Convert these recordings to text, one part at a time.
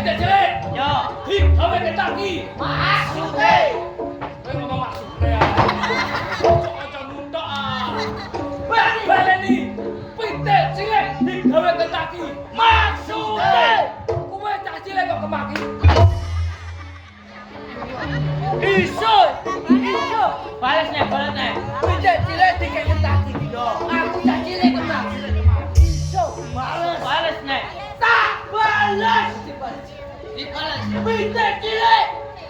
Bete cilik. Yo. Digawe ketaki. Maksude. Kowe ngomong maksude ya. Ojo nuthuk ah. Baleni. Bete cilik digawe ketaki. Maksude. Kowe cah cilik kok kemaki. Iso. Bales nek. Bete cilik digawe ketaki. Yo. Aku cah cilik ketaki. Iso. Bales nek. Tak balas. Dibales. Bete cilik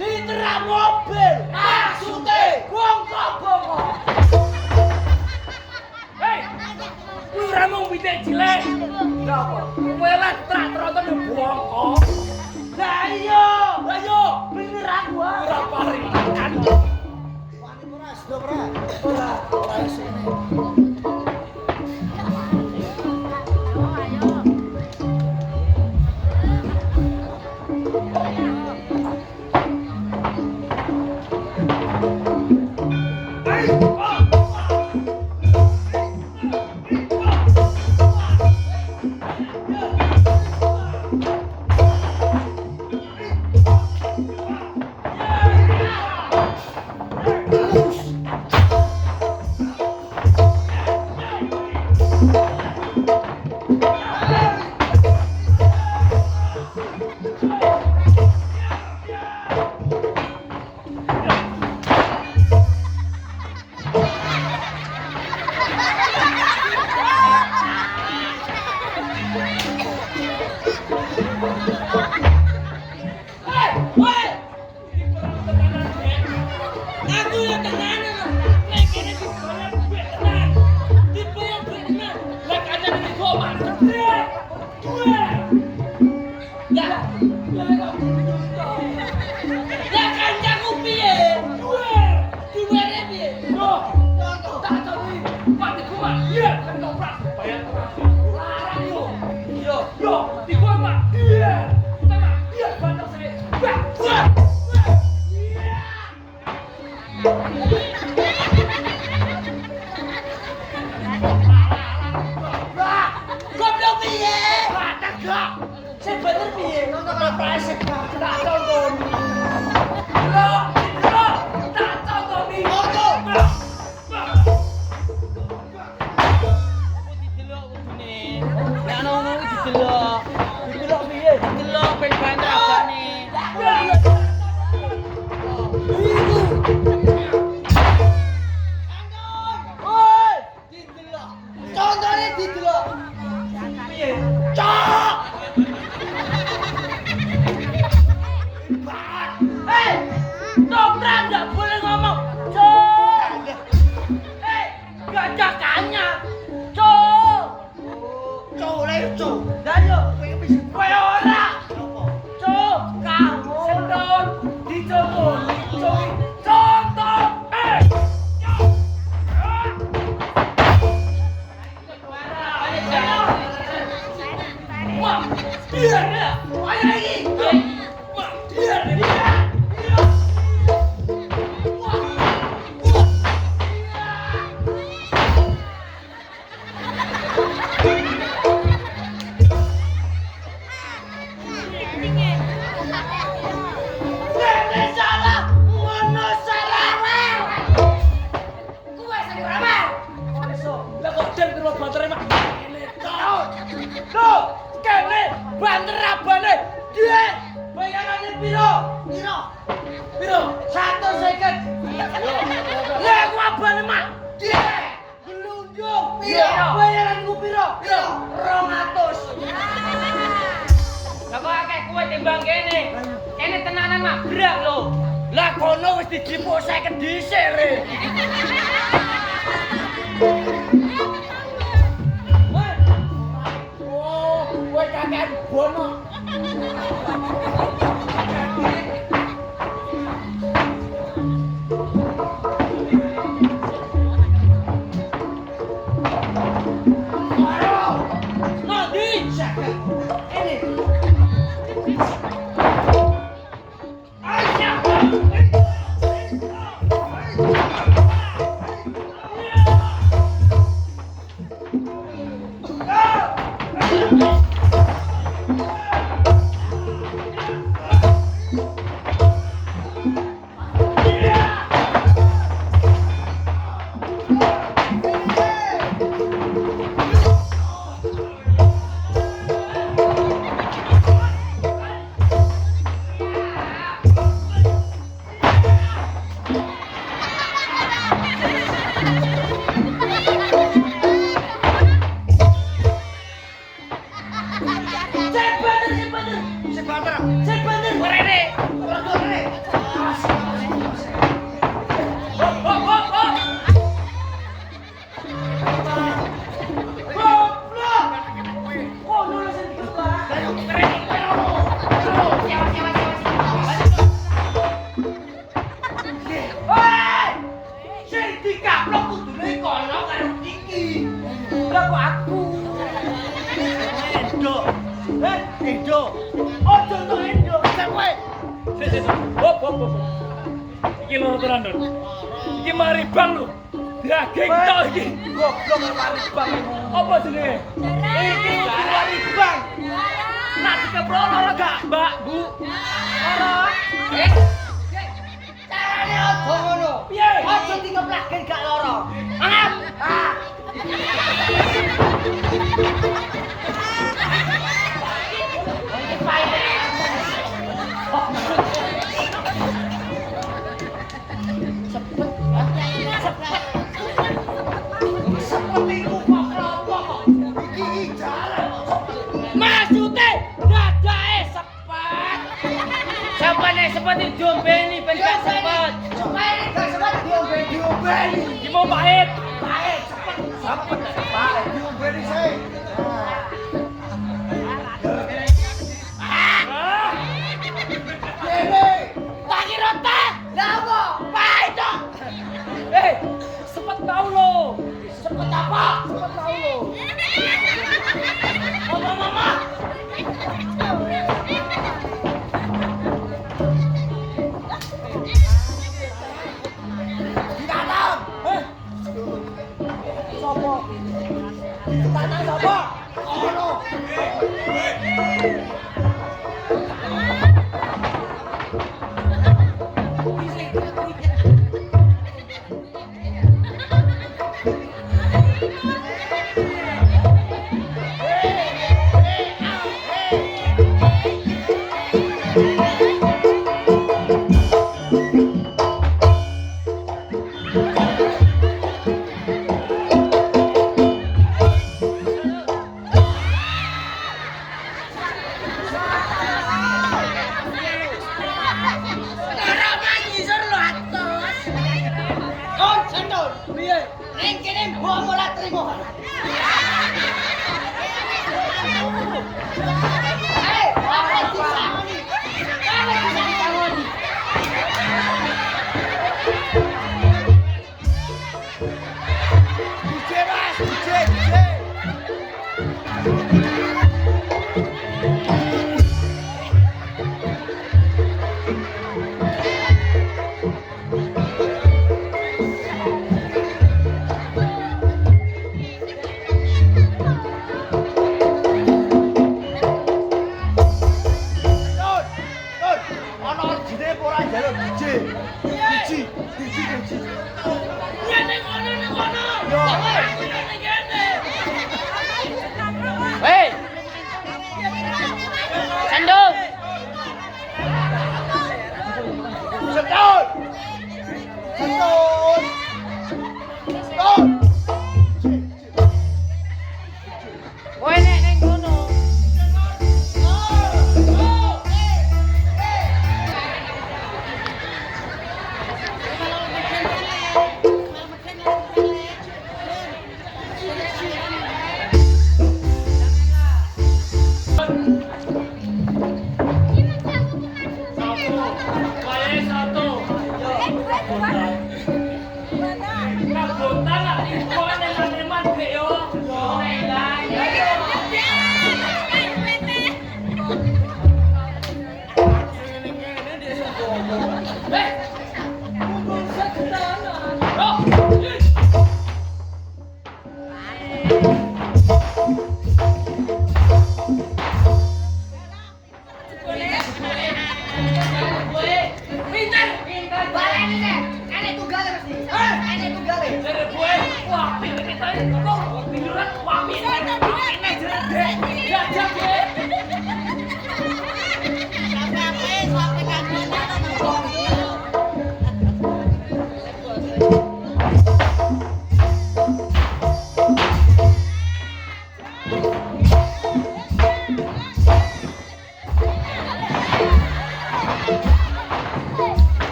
diterap mobil. Maksude bongko-bongko. Hei, kuwi ora mung bete cilik. Lha apa? Kowe lah trak tronton yo bongko. Lah iya, bener aku ah. Ora paringan. Wani beras, do beras. Ora sini. Aku yang tenanan. Nek kene dibayar duit tenan. Dibayar duit tenan. Lah kancane iki kok mantep. Lah, lah kancaku piye? Duwere piye? Yo, tak tahu iki. Mati kumat. Iya, kan toprak bayar terus. Larang yo. Yo, dikumat. Iya. Utama, iya bantu saya. Wah. Goblok piye? Tegak. Sing bener piye? Nonton presek tak tonton. Lo, tak tonton iki. Didelok kudune. Nek ana ngono iki didelok. Didelok piye? Didelok ben banter abane. Oi, didelok. Contone didelok. Piye? Cok. Hei, Toprak nggak boleh ngomong. Cok. Hei, gajah kanya. Cok. Cok, cok. Dah yo, kowe ora. Cok, kamu sedon dicopot. Cok, contoh. Wah, dia. Ayo lagi. Wah, dia. Banter abane dhuwit bayarane piro? Piro? 150. Lah aku abane mak. Gelundung. Bayaranku piro? 200. Lah kok akeh kowe timbang kene. Kene tenanan mak brak lho. Lah kono wis dijipuk 50 dhisik re. Kowe kakean bono. banter. Sing bener rene. Rada rene. Hop hop hop hop. Goblok. Oh, dulu sing dikelar. Rene perono. Siapa. Hei! Sing dikaplok kudune kono karo iki. Lah kok aku. Endo. Endo. Ojo to Endo. Sing kowe. Sik. Hop. Iki loro tenan, Don. Iki mari bang lho. Daging tok iki. Goblok mari bang. Apa jenenge? Iki mari bang. Nak dikeprol ora gak, Mbak, Bu? Ora. Carane ojo ngono. Piye? Ojo dikeplaken gak loro. Angap. Ah. Iki pae. Seperti iku kok kelompok kok. Iki jalan. Maksudnya dadae sepet. Sampane seperti diombeni ben gak sepet. Supaya ini gak sepet diombeni. Iki mau pahit. Baik, sepet. Sepet. Baik. Diombeni sih. Ah, Kene. Tak kira teh. Lah apa? Baik dong. sepet tau lho. Sepet apa? Sepet tau lho. Apa mama? Ditanam. Sopo? Tanah sopo? Ono. Ora manyi sur lo atos. On sendol. Piye? Ning kene mbok ora trimo. Hei, apa disangoni? Apa disangoni? DJ Mas, DJ.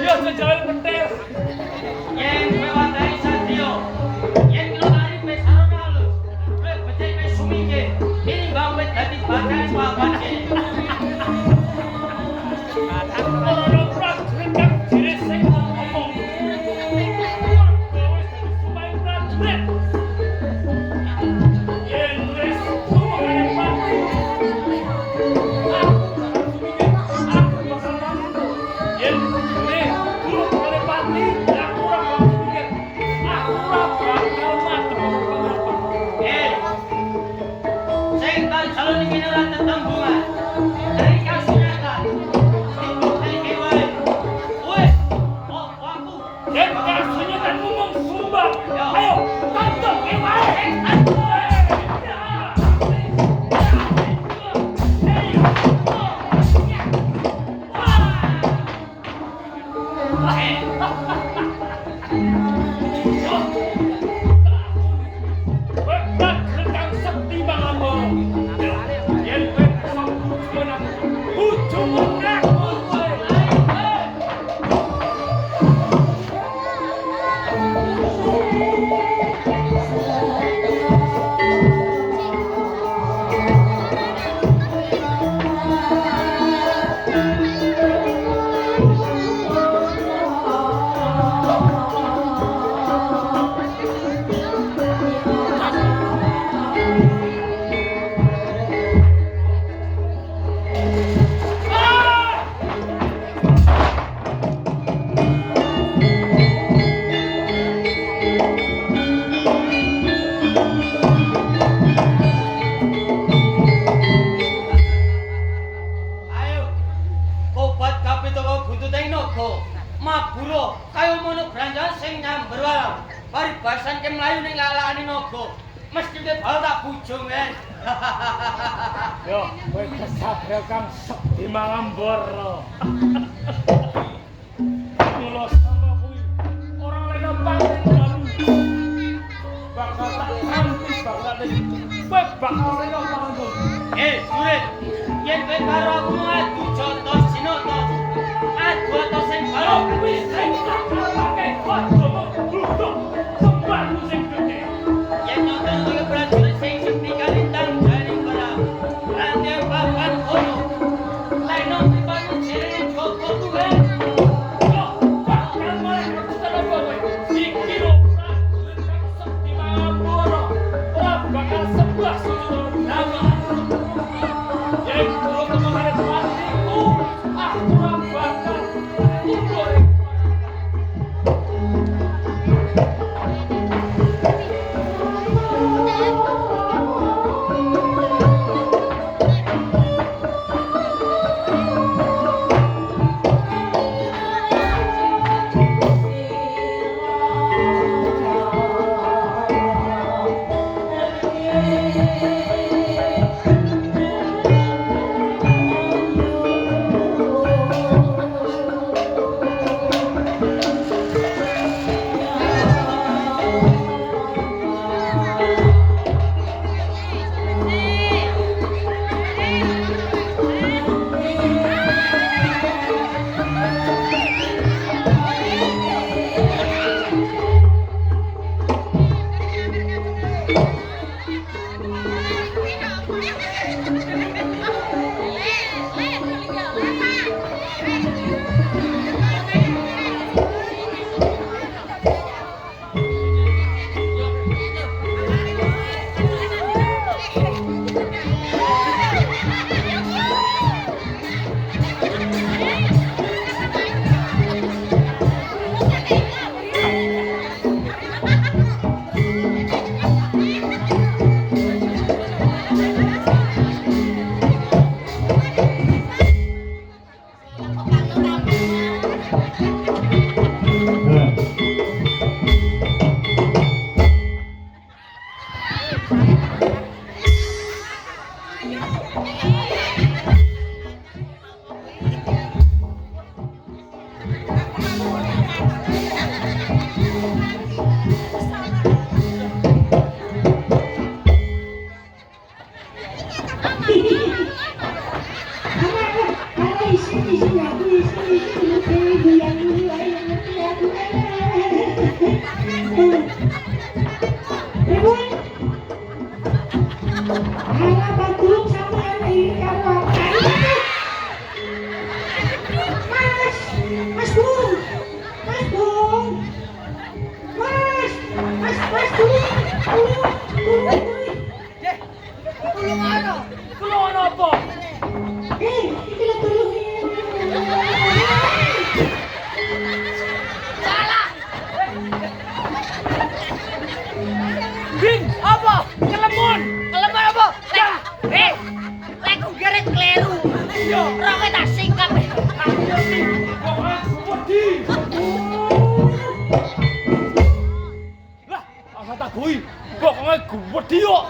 Ya sejalan petir. Yen kowe wadai satrio. Yen kilo tari wis sarana lho. Kowe becik wis sumingke. Ini bang wis dadi bakal wawane. Ora prajurit kang jere sing ngomong. Kowe dadi supaya prajurit. Yen wis suwene mati. Aku bakal mati. Yen jere guru kare pati, aku ora bakal mikir. Aku ora bakal mati. Sing tak jalani kene ora tetembungan. Dari kasunatan. Ibu iki wae. Kowe, oh aku. Yen kasune kan ngomong sumbang. Ayo, tonton ke wae. Ayo. Obat kapitoko buntuteng naga. Mabura kaya mono branjan sing nyamber walam. Paribasan ke mlayu ning lalakane naga. Mesti ke bal tak bujung wes. Yo, kowe kesabar kang sekti mangambara. Mula sangka kuwi ora lena pancen dalu. Bakal tak kanthi bakal kowe bakal lena panggung. Surit. Yen kowe karo aku ngadu joto sinoto. Adu ato sing Ayo baro wis sing tak pakai kodomo bluduk sembarang sing gede. yen nonton kowe prajurit sing sekti kalintang jari perang. Rante papan kono. Lain nang pripun jere koko kuwe. Yo, bakal mulai pertukaran kowe. Iki lho prajurit kang sekti mangambara. Ora bakal sebelah sujud nama. Yen kulo kemana matiku, aku ora bakal mundur. Kulungan apa? Bing, apa? Kelemon. Kelemon apa? Lek ku geret kleru. Yo. Roke tak singkap. Ayo nih, kok aku wedi. Lah, asa tak kui. Kok aku wedi kok.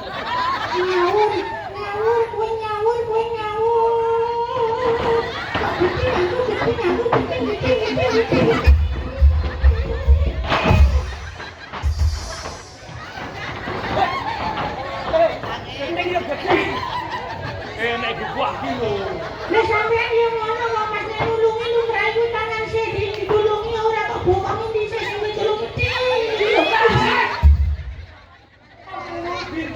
Ini dia gede. Nek gua iki lho. Lah sampean yo ngono kok Mas nek nulungi lu rayu tangan sih ditulungi ora kok bokong dhisik sing ditulungi.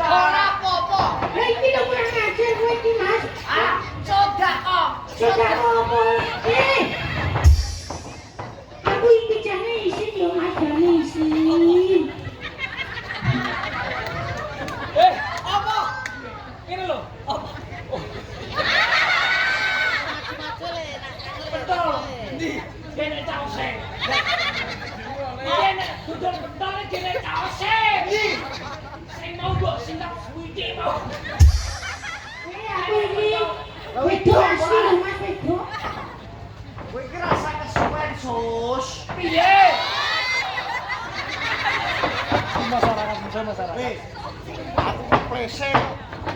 Ora apa-apa. Lah iki lho kurang ajar kowe iki Mas. Ah, codak kok. Sudah apa? Aku iki jane isin yo Mas jane isin. Apa? Ini lho. Betul. Ndi? Kene caose. Kene duduk betul kene caose. Ndi? Sing mau mbok singkap suwiti mau. Aku iki wedok asli Mas wedok. Kowe iki rasa kesuwen, Sus. Piye? Masyarakat muda masyarakat. Weh, aku keprese kok.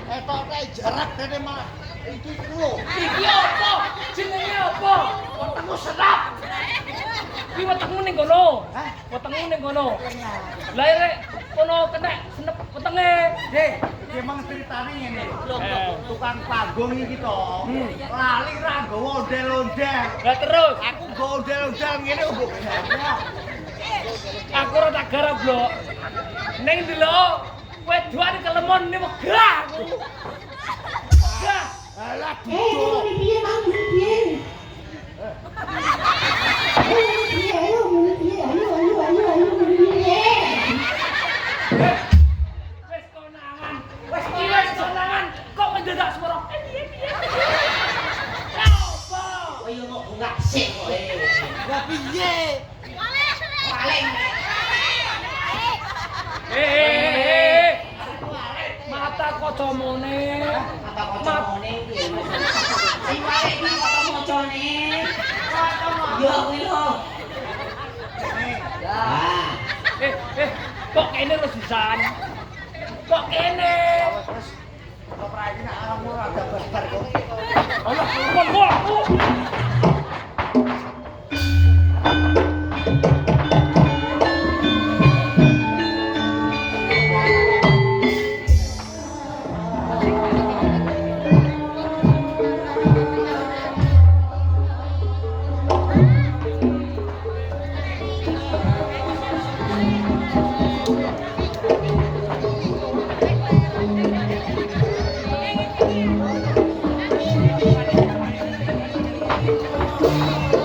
Etoke jarak dene mah. Iki lho. Iki apa? Jenenge apa? Wetengmu sedap. Ki wetengmu ning kono. Hah? Wetengmu ning kono. Lah rek kono kena senep wetenge. Dek, iki emang ceritane ngene. Tukang panggung iki to. Lali ra nggawa ondel-ondel. Lah terus Aku nggawa ondel-ondel ngene mbok. aku ora tak garap, Blok. Ning ndelok wedoan kelemon ini megah aku. Megah. Alah Hei, duduk. ini piye Mang piye? Ayo, piye? Wis konangan. Wis konangan. Kok mendadak suara. Piye? Apa? Ayo mau bunga sik kok. Lah piye? Paling. Mata kacamone. Apa kocone iki? Sing wae iki kok mocone. Yo kuwi lho. Ya. Kok kene resisan? Kok kene? Terus kok ra iki nek arepmu ada bar kok. Alah, kok aku. Thank you.